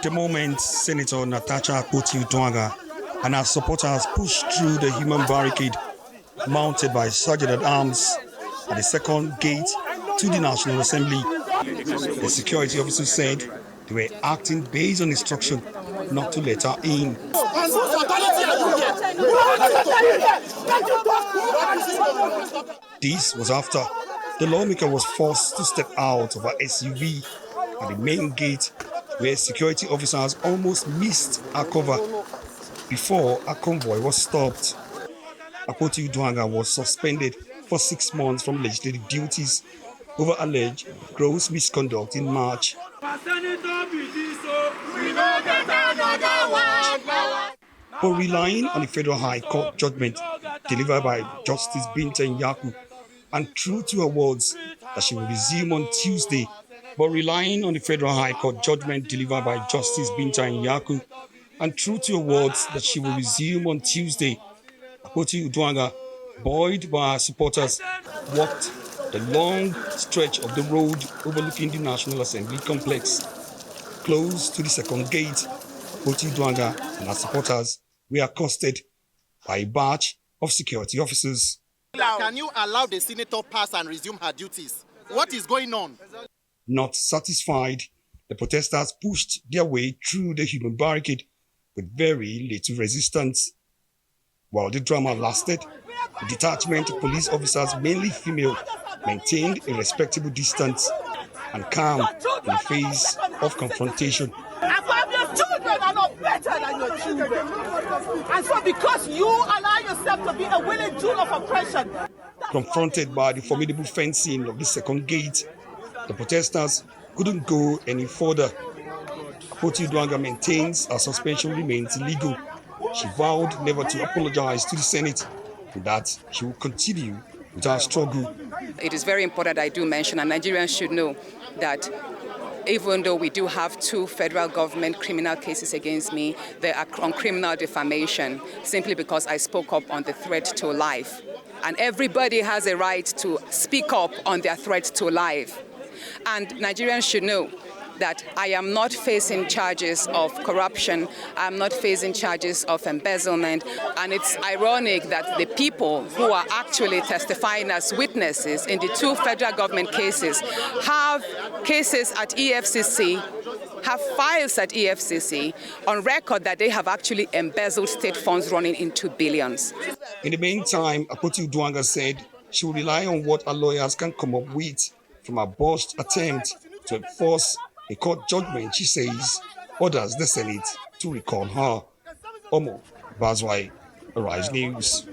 The moment Senator Natasha Akpoti-Uduaghan and her supporters pushed through the human barricade mounted by Sergeant-at-Arms at the second gate to the National Assembly, the security officers said they were acting based on instruction not to let her in. This was after the lawmaker was forced to step out of her SUV at the main gate, where security officers almost missed her cover before a convoy was stopped. Akpoti-Uduaghan was suspended for 6 months from legislative duties over alleged gross misconduct in March. But relying on the Federal High Court judgment delivered by Justice Binta Nyako and true to her words that she will resume on Tuesday, Akpoti-Uduaghan, buoyed by her supporters, walked the long stretch of the road overlooking the National Assembly complex. Close to the second gate, Akpoti-Uduaghan and her supporters were accosted by a batch of security officers. Can you allow the senator pass and resume her duties? What is going on? Not satisfied, the protesters pushed their way through the human barricade with very little resistance. While the drama lasted, the detachment of police officers, mainly female, maintained a respectable distance and calm in the face of confrontation. Your children are not better than your children. And so because you allow yourself to be a willing tool of oppression. Confronted by the formidable fencing of the second gate, the protesters couldn't go any further. Akpoti-Uduaghan maintains her suspension remains illegal. She vowed never to apologize to the Senate and that she will continue with her struggle. It is very important I do mention, and Nigerians should know, that even though we do have 2 federal government criminal cases against me, they are on criminal defamation simply because I spoke up on the threat to life. And everybody has a right to speak up on their threat to life. And Nigerians should know that I am not facing charges of corruption, I'm not facing charges of embezzlement, and it's ironic that the people who are actually testifying as witnesses in the 2 federal government cases have cases at EFCC, have files at EFCC on record that they have actually embezzled state funds running into billions. In the meantime, Akpoti-Uduaghan said she will rely on what her lawyers can come up with from her botched attempt to enforce a court judgment she says orders the Senate to recall her. Omo Bazwai, Arise News.